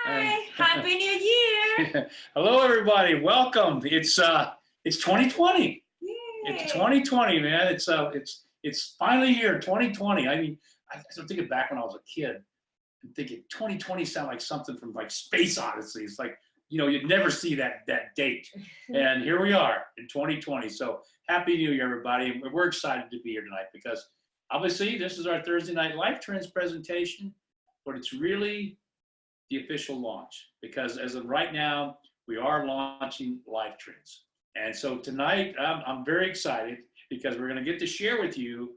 Hi, Happy New Year. Hello, everybody. Welcome. It's 2020. Yay. It's 2020, man. It's finally here, 2020. I mean, I'm thinking back when I was a kid and thinking 2020 sounded like something from like Space Odyssey. It's like, you know, you'd never see that date. And here we are in 2020. So Happy New Year, everybody. And we're excited to be here tonight because obviously this is our Thursday night Life Trends presentation, but it's really the official launch, because as of right now, we are launching Life Trends. And so tonight, I'm very excited because we're going to get to share with you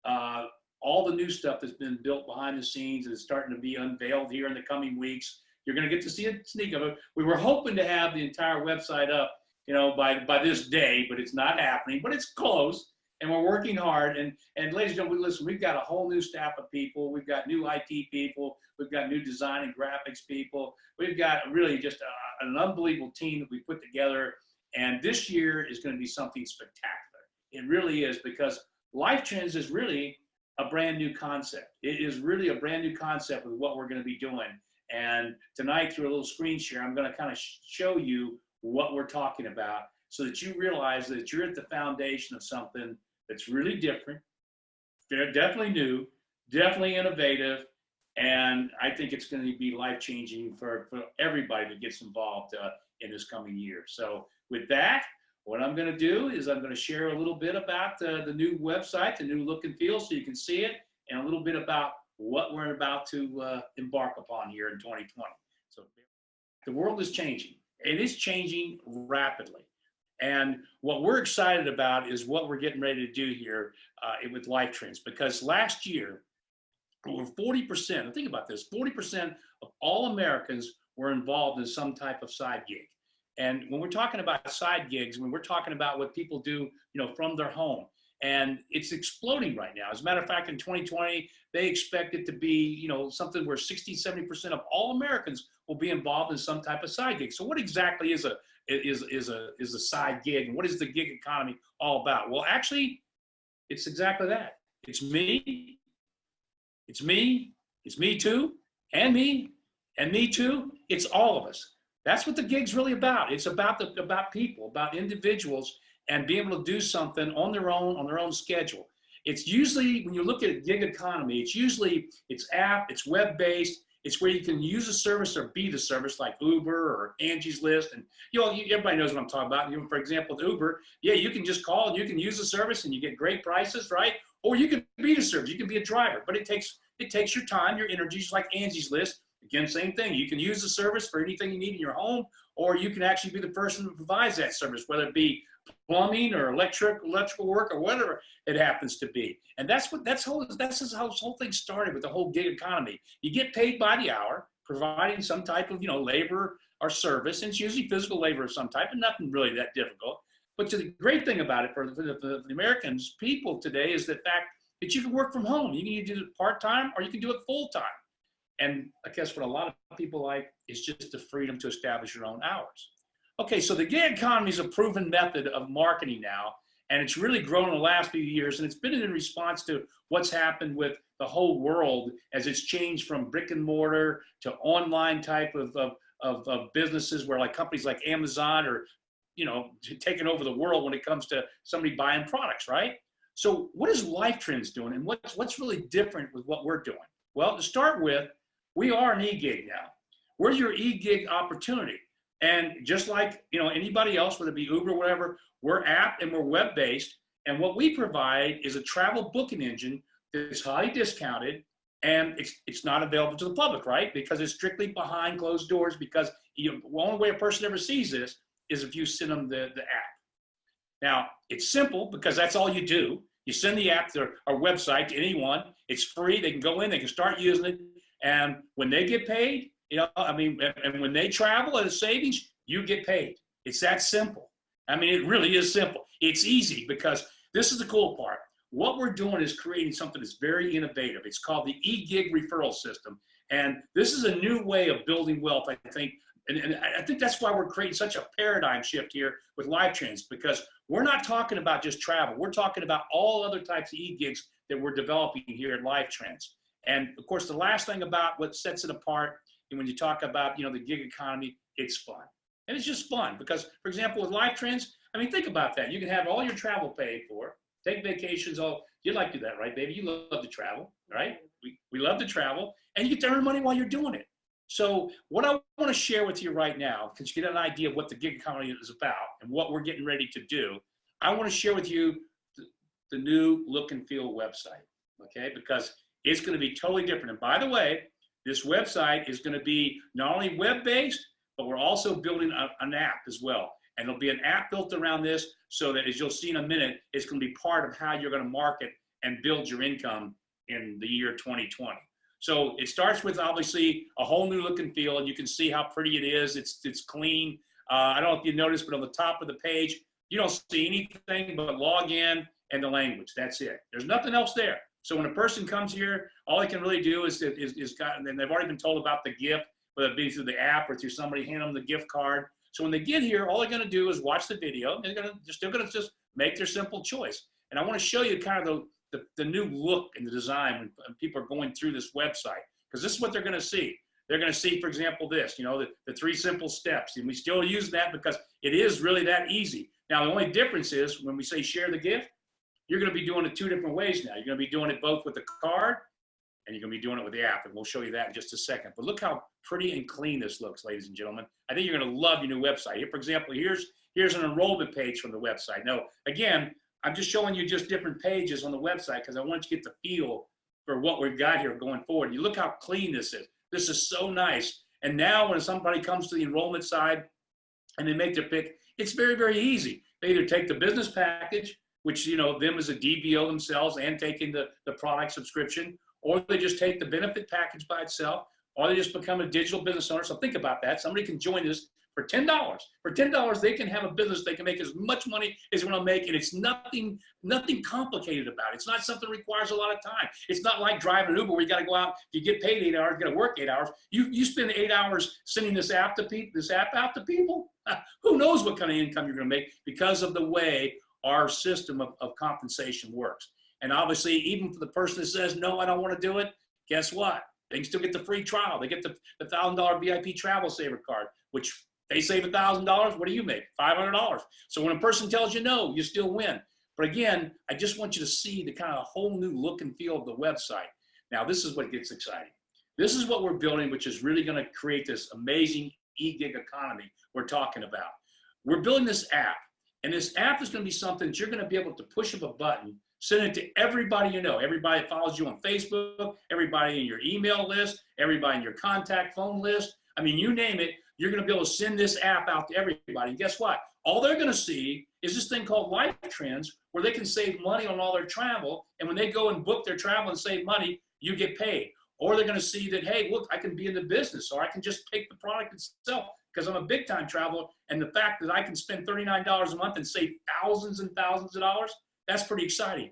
all the new stuff that's been built behind the scenes and is starting to be unveiled here in the coming weeks. You're going to get to see a sneak of it. We were hoping to have the entire website up, you know, by this day, but it's not happening, but it's close. And we're working hard. And ladies and gentlemen, listen, we've got a whole new staff of people. We've got new IT people. We've got new design and graphics people. We've got really just an unbelievable team that we put together. And this year is going to be something spectacular. It really is, because Life Trends is really a brand new concept. It is really a brand new concept with what we're going to be doing. And tonight, through a little screen share, I'm going to kind of show you what we're talking about so that you realize that you're at the foundation of something that's really different, definitely new, definitely innovative, and I think it's going to be life-changing for everybody that gets involved in this coming year. So with that, what I'm going to do is I'm going to share a little bit about the new website, the new look and feel, so you can see it, and a little bit about what we're about to embark upon here in 2020. So the world is changing. It is changing rapidly. And what we're excited about is what we're getting ready to do here with Life Trends, because last year, over 40%, and think about this, 40% of all Americans were involved in some type of side gig. And when we're talking about side gigs, when we're talking about what people do, you know, from their home, and it's exploding right now. As a matter of fact, in 2020, they expect it to be, you know, something where 60, 70% of all Americans will be involved in some type of side gig. So what exactly is a side gig, and what is the gig economy all about? Well, actually, it's exactly that. It's me, it's me, it's me too, and me too. It's all of us. That's what the gig's really about. It's about people, about individuals, and being able to do something on their own schedule. It's usually, when you look at a gig economy, it's app, it's web-based. It's where you can use a service or be the service, like Uber or Angie's List. And you know, everybody knows what I'm talking about. You know, for example, with Uber, yeah, you can just call and you can use the service and you get great prices, right? Or you can be the service, you can be a driver, but it takes your time, your energy, just like Angie's List. Again, same thing. You can use the service for anything you need in your home, or you can actually be the person who provides that service, whether it be plumbing or electrical work or whatever it happens to be. And that's how this whole thing started with the whole gig economy. You get paid by the hour, providing some type of, you know, labor or service, and it's usually physical labor of some type, and nothing really that difficult. But the great thing about it for the Americans, people today, is the fact that you can work from home. You can either do it part-time or you can do it full-time. And I guess what a lot of people like is just the freedom to establish your own hours. Okay, so the gig economy is a proven method of marketing now, and it's really grown in the last few years, and it's been in response to what's happened with the whole world as it's changed from brick and mortar to online type of businesses, where like companies like Amazon are, you know, taking over the world when it comes to somebody buying products, right? So what is Life Trends doing, and what's really different with what we're doing? Well, to start with, we are an e-gig now. We're your e-gig opportunity. And just like, you know, anybody else, whether it be Uber or whatever, we're app and we're web-based. And what we provide is a travel booking engine that's highly discounted, and it's not available to the public, right? Because it's strictly behind closed doors, because the only way a person ever sees this is if you send them the app. Now, it's simple because that's all you do. You send the app to our website to anyone. It's free. They can go in, they can start using it. And when they get paid, you know, I mean, and when they travel at a savings, you get paid. It's that simple. I mean, it really is simple. It's easy, because this is the cool part. What we're doing is creating something that's very innovative. It's called the e-gig referral system. And this is a new way of building wealth, I think. And I think that's why we're creating such a paradigm shift here with Life Trends, because we're not talking about just travel. We're talking about all other types of e-gigs that we're developing here at Life Trends. And of course, the last thing about what sets it apart and when you talk about, the gig economy, it's fun. And it's just fun because, for example, with Life Trends, I mean, think about that. You can have all your travel paid for, take vacations. You like to do that, right, baby? You love to travel, right? We love to travel, and you get to earn money while you're doing it. So what I want to share with you right now, because you get an idea of what the gig economy is about and what we're getting ready to do, I want to share with you the new look and feel website, okay? Because it's going to be totally different. And by the way, this website is going to be not only web-based, but we're also building an app as well. And there'll be an app built around this so that, as you'll see in a minute, it's going to be part of how you're going to market and build your income in the year 2020. So it starts with, obviously, a whole new look and feel, and you can see how pretty it is. It's clean. I don't know if you noticed, but on the top of the page, you don't see anything but log in and the language. That's it. There's nothing else there. So when a person comes here, all they can really do is and they've already been told about the gift, whether it be through the app or through somebody handing them the gift card. So when they get here, all they're going to do is watch the video. And they're still going to just make their simple choice. And I want to show you kind of the new look and the design when people are going through this website, because this is what they're going to see. They're going to see, for example, this, the 3 simple steps. And we still use that because it is really that easy. Now, the only difference is when we say share the gift, you're going to be doing it 2 different ways now. You're going to be doing it both with the card, and you're going to be doing it with the app, and we'll show you that in just a second. But look how pretty and clean this looks, ladies and gentlemen. I think you're going to love your new website. Here, for example, here's an enrollment page from the website. Now, again, I'm just showing you just different pages on the website because I want you to get the feel for what we've got here going forward. You look how clean this is. This is so nice. And now when somebody comes to the enrollment side and they make their pick, it's very, very easy. They either take the business package, which, them as a DBO themselves and taking the product subscription, or they just take the benefit package by itself, or they just become a digital business owner. So think about that. Somebody can join this for $10. For $10, they can have a business. They can make as much money as they want to make, and it's nothing complicated about it. It's not something that requires a lot of time. It's not like driving an Uber where you got to go out, you get paid 8 hours, you got to work 8 hours. You spend 8 hours sending this app out to people. Who knows what kind of income you're going to make because of the way our system of compensation works. And obviously, even for the person that says, no, I don't want to do it, guess what? They can still get the free trial. They get the $1,000 VIP travel saver card, which they save $1,000. What do you make? $500. So when a person tells you no, you still win. But again, I just want you to see the kind of whole new look and feel of the website. Now, this is what gets exciting. This is what we're building, which is really going to create this amazing e-gig economy we're talking about. We're building this app, and this app is going to be something that you're going to be able to push up a button, send it to everybody you know, everybody that follows you on Facebook, everybody in your email list, everybody in your contact phone list. I mean, you name it, you're going to be able to send this app out to everybody. And guess what? All they're going to see is this thing called Life Trends, where they can save money on all their travel. And when they go and book their travel and save money, you get paid. Or they're going to see that, hey, look, I can be in the business, or I can just take the product itself because I'm a big time traveler. And the fact that I can spend $39 a month and save thousands and thousands of dollars, that's pretty exciting.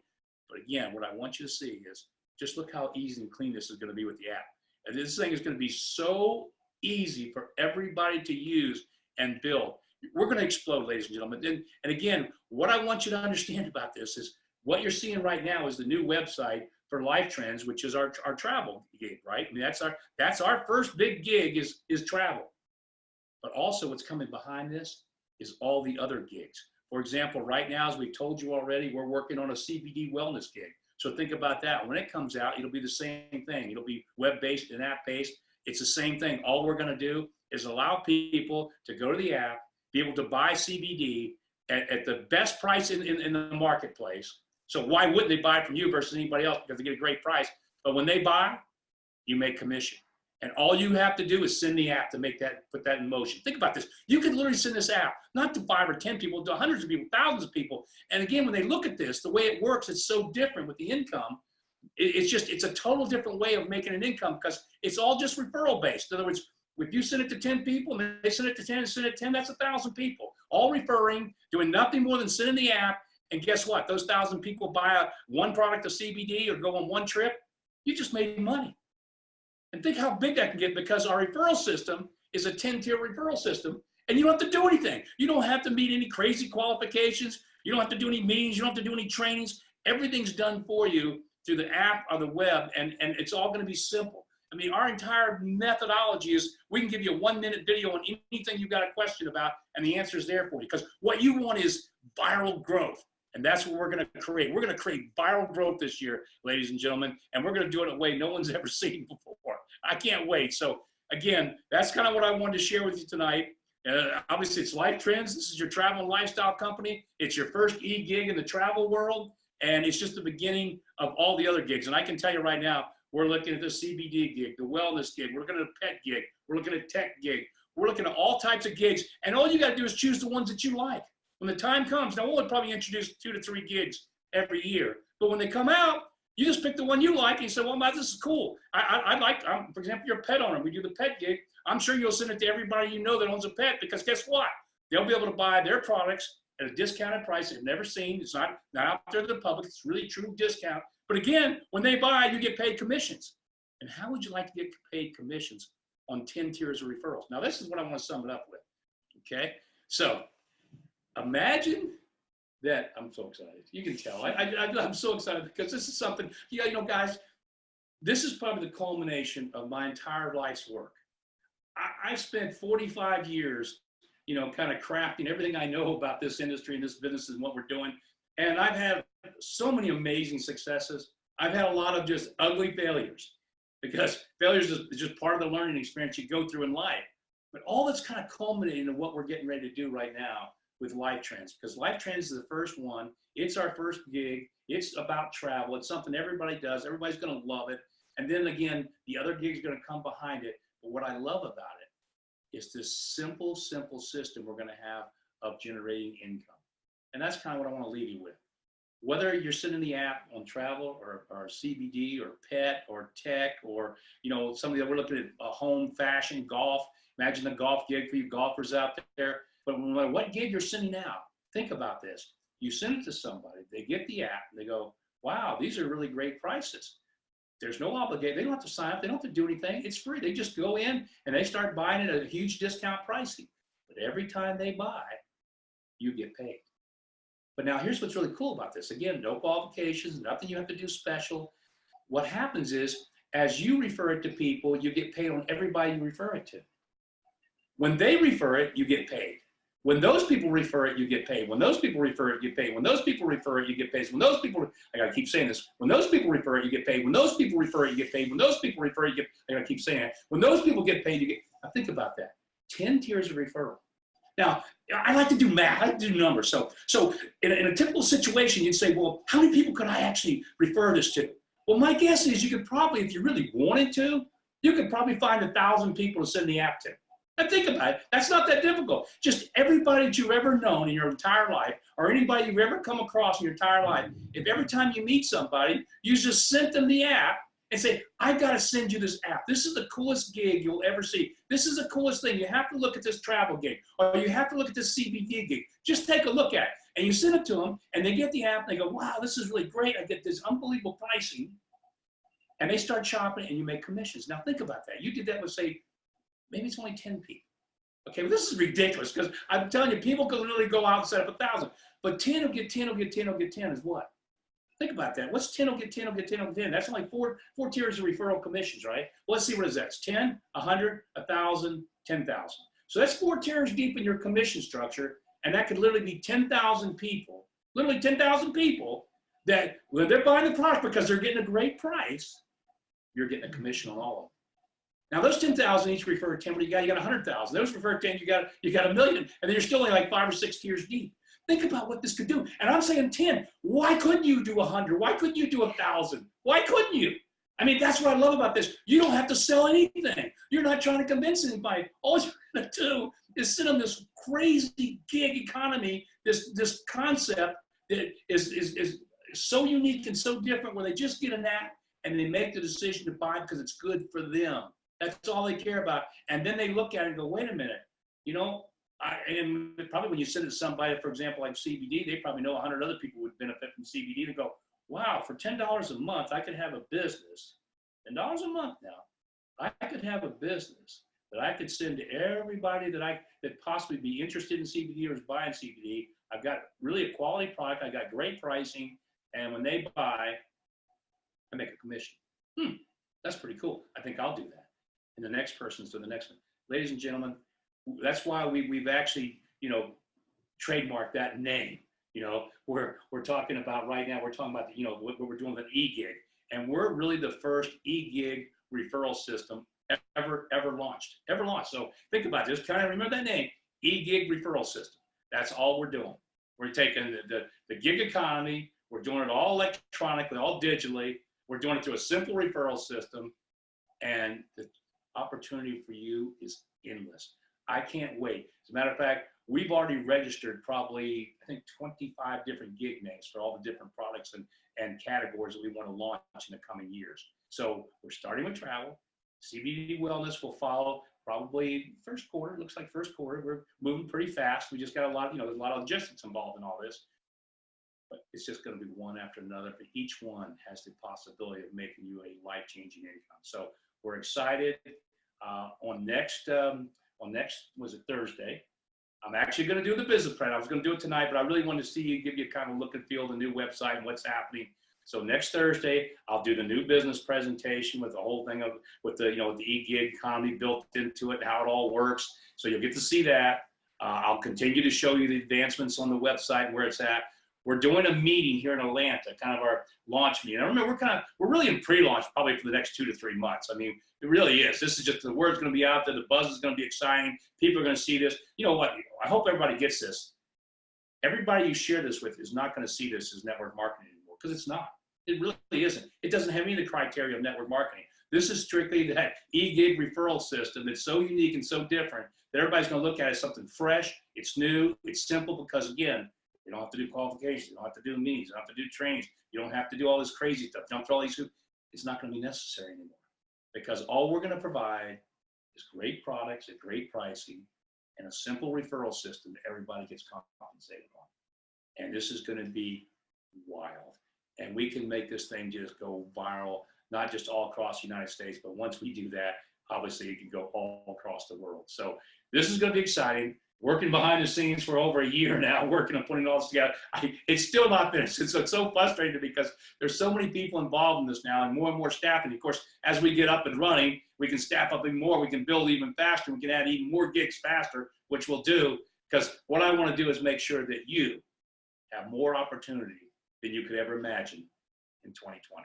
But again, what I want you to see is just look how easy and clean this is going to be with the app. And this thing is going to be so easy for everybody to use and build. We're going to explode, ladies and gentlemen. And again, what I want you to understand about this is what you're seeing right now is the new website for Life Trends, which is our travel gig, right? I mean, that's our first big gig is travel. But also what's coming behind this is all the other gigs. For example, right now, as we've told you already, we're working on a CBD wellness gig. So think about that. When it comes out, it'll be the same thing. It'll be web-based and app-based. It's the same thing. All we're going to do is allow people to go to the app, be able to buy CBD at the best price in the marketplace. So why wouldn't they buy it from you versus anybody else? Because they get a great price. But when they buy, you make commission. And all you have to do is send the app to put that in motion. Think about this. You can literally send this app, not to 5 or 10 people, to hundreds of people, thousands of people. And again, when they look at this, the way it works, it's so different with the income. It's a total different way of making an income because it's all just referral based. In other words, if you send it to 10 people and they send it to 10 and send it to 10, that's 1,000 people. All referring, doing nothing more than sending the app. And guess what? Those 1,000 people buy one product of CBD or go on one trip. You just made money. And think how big that can get because our referral system is a 10-tier referral system and you don't have to do anything. You don't have to meet any crazy qualifications. You don't have to do any meetings. You don't have to do any trainings. Everything's done for you through the app or the web and it's all going to be simple. I mean, our entire methodology is we can give you a 1-minute video on anything you've got a question about, and the answer is there for you. Because what you want is viral growth. And that's what we're going to create. We're going to create viral growth this year, ladies and gentlemen, and we're going to do it in a way no one's ever seen before. I can't wait. So again, that's kind of what I wanted to share with you tonight. Obviously, it's Life Trends. This is your travel and lifestyle company. It's your first e-gig in the travel world, and it's just the beginning of all the other gigs. And I can tell you right now, we're looking at the CBD gig, the wellness gig. We're looking at a pet gig. We're looking at tech gig. We're looking at all types of gigs, and all you got to do is choose the ones that you like. When the time comes, now we'll probably introduce 2 to 3 gigs every year. But when they come out, you just pick the one you like and you say, well, this is cool. I like, for example, you're a pet owner. We do the pet gig. I'm sure you'll send it to everybody you know that owns a pet, because guess what? They'll be able to buy their products at a discounted price they've never seen. It's not out there to the public. It's really true discount. But again, when they buy, you get paid commissions. And how would you like to get paid commissions on 10 tiers of referrals? Now, this is what I want to sum it up with, okay? So imagine that. I'm so excited. You can tell. I'm so excited because this is something, you know, guys, this is probably the culmination of my entire life's work. I've spent 45 years, you know, kind of crafting everything I know about this industry and this business and what we're doing. And I've had so many amazing successes. I've had a lot of just ugly failures, because failures is just part of the learning experience you go through in life. But all that's kind of culminating in what we're getting ready to do right now with Life Trends, because Life Trends is the first one. It's our first gig. It's about travel. It's something everybody does. Everybody's going to love it. And then again, the other gigs are going to come behind it. But what I love about it is this simple system we're going to have of generating income. And that's kind of what I want to leave you with. Whether you're sitting the app on travel or CBD or pet or tech, or, you know, somebody that we're looking at home, fashion, golf. Imagine a golf gig for you golfers out there. But no matter what gig you're sending out, think about this. You send it to somebody, they get the app, and they go, wow, these are really great prices. There's no obligation. They don't have to sign up. They don't have to do anything. It's free. They just go in and they start buying it at a huge discount pricing. But every time they buy, you get paid. But now here's what's really cool about this. Again, no qualifications, nothing you have to do special. What happens is, as you refer it to people, you get paid on everybody you refer it to. When they refer it, you get paid. When those people refer it, you get paid. When those people refer it, you get paid. When those people refer it, you get paid. When those people, I gotta keep saying this. When those people refer it, you get paid. When those people refer it, you get paid. When those people refer it, you get, I gotta keep saying it. When those people get paid, you get, now think about that. 10 tiers of referral. Now, I like to do math, I like to do numbers. So in a typical situation, you'd say, well, how many people could I actually refer this to? Well, my guess is you could probably, if you really wanted to, you could probably find 1,000 people to send the app to. And think about it, that's not that difficult. Just everybody that you've ever known in your entire life, or anybody you've ever come across in your entire life, if every time you meet somebody, you just sent them the app and say, I've got to send you this app. This is the coolest gig you'll ever see. This is the coolest thing. You have to look at this travel gig, or you have to look at this CBD gig. Just take a look at it. And you send it to them, and they get the app, and they go, wow, this is really great. I get this unbelievable pricing. And they start shopping, and you make commissions. Now think about that. You did that with, say, maybe it's only 10 people. Okay, well, this is ridiculous, because I'm telling you, people could literally go out and set up 1,000. But 10 will get 10 will get 10 will get 10 is what? Think about that. What's 10 will get 10 will get 10 will get 10? That's only four tiers of referral commissions, right? Well, let's see what is that. It's 10, 100, 1,000, 10,000. So that's 4 tiers deep in your commission structure, and that could literally be 10,000 people, literally 10,000 people that when they're buying the product because they're getting a great price, you're getting a commission on all of them. Now those 10,000 each refer 10, what do you got? You got 100,000. Those refer 10, you got $1 million, and then you're still only like 5 or 6 tiers deep. Think about what this could do. And I'm saying 10. Why couldn't you do 100? Why couldn't you do 1,000? Why couldn't you? I mean, that's what I love about this. You don't have to sell anything. You're not trying to convince anybody. All you're going to do is sit on this crazy gig economy, this concept that is so unique and so different, where they just get an app and they make the decision to buy because it's good for them. That's all they care about. And then they look at it and go, wait a minute, you know, and probably when you send it to somebody, for example, like CBD, they probably know 100 other people would benefit from CBD to go, wow, for $10 a month, I could have a business. $10 a month now, I could have a business that I could send to everybody that possibly be interested in CBD or is buying CBD. I've got really a quality product. I got great pricing. And when they buy, I make a commission. That's pretty cool. I think I'll do that. And the next person's doing the next one. Ladies and gentlemen, that's why we've actually, trademarked that name. We're talking about right now, we're talking about, what we're doing with e-gig. And we're really the first e-gig referral system ever launched. So think about this. Kind of remember that name, e-gig referral system. That's all we're doing. We're taking the gig economy. We're doing it all electronically, all digitally. We're doing it through a simple referral system. And the opportunity for you is endless. I can't wait. As a matter of fact, we've already registered probably, I think, 25 different gig names for all the different products and categories that we want to launch in the coming years. So we're starting with travel. CBD wellness will follow probably first quarter. Looks like first quarter. We're moving pretty fast. We just got a lot, there's a lot of logistics involved in all this. But it's just going to be one after another. But each one has the possibility of making you a life-changing income. So we're excited. On next was it Thursday? I'm actually going to do the business plan. I was going to do it tonight, but I really wanted to see you, give you kind of a look and feel the new website and what's happening. So next Thursday, I'll do the new business presentation with the whole thing with the e-gig economy built into it and how it all works. So you'll get to see that. I'll continue to show you the advancements on the website and where it's at. We're doing a meeting here in Atlanta, kind of our launch meeting. I remember we're really in pre-launch probably for the next 2 to 3 months. I mean, it really is. This is just, the word's going to be out there. The buzz is going to be exciting. People are going to see this. You know what? I hope everybody gets this. Everybody you share this with is not going to see this as network marketing anymore, because it's not. It really isn't. It doesn't have any of the criteria of network marketing. This is strictly that e-gig referral system that's so unique and so different that everybody's going to look at it as something fresh. It's new. It's simple because, again, you don't have to do qualifications. You don't have to do meetings. You don't have to do trainings. You don't have to do all this crazy stuff. Jump through all these hoops. It's not going to be necessary anymore, because all we're going to provide is great products at great pricing and a simple referral system that everybody gets compensated on. And this is going to be wild. And we can make this thing just go viral, not just all across the United States, but once we do that, obviously it can go all across the world. So this is going to be exciting. Working behind the scenes for over a year now, working on putting all this together. It's still not finished. It's so frustrating because there's so many people involved in this now and more staff. And of course, as we get up and running, we can staff up even more. We can build even faster. We can add even more gigs faster, which we'll do, because what I want to do is make sure that you have more opportunity than you could ever imagine in 2020.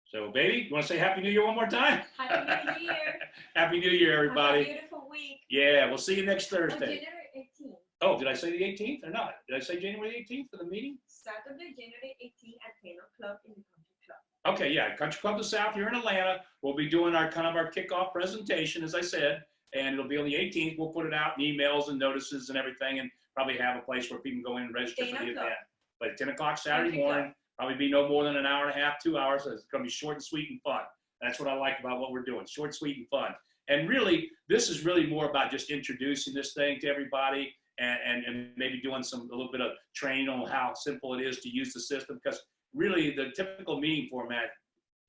So, baby, you want to say Happy New Year one more time? Happy New Year. Happy New Year, everybody. Have a beautiful week. Yeah, we'll see you next Thursday. January 18th. Oh, did I say the 18th or not? Did I say January 18th for the meeting? Saturday, January 18th at 10 o'clock in the Country Club. Okay, yeah, Country Club of the South here in Atlanta. We'll be doing our kickoff presentation, as I said, and it'll be on the 18th. We'll put it out in emails and notices and everything, and probably have a place where people can go in and register for the event. But 10 o'clock Saturday morning. Probably be no more than an hour and a half, 2 hours. So it's going to be short and sweet and fun. That's what I like about what we're doing, short, sweet, and fun. And really, this is really more about just introducing this thing to everybody and maybe doing a little bit of training on how simple it is to use the system, because really the typical meeting format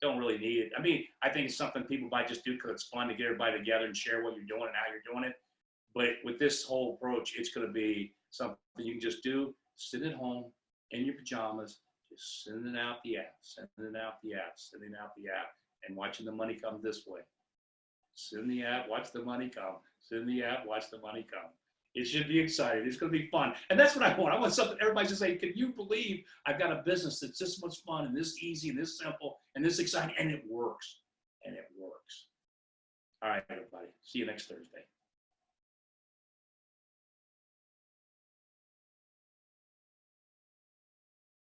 don't really need it. I mean, I think it's something people might just do because it's fun to get everybody together and share what you're doing and how you're doing it. But with this whole approach, it's going to be something you can just do, sit at home in your pajamas, just sending out the app, sending out the app, sending out the app, and watching the money come this way. Send the app, watch the money come. Send the app, watch the money come. It should be exciting. It's going to be fun. And that's what I want. I want something everybody to say, can you believe I've got a business that's this much fun and this easy and this simple and this exciting, and it works. And it works. All right, everybody. See you next Thursday.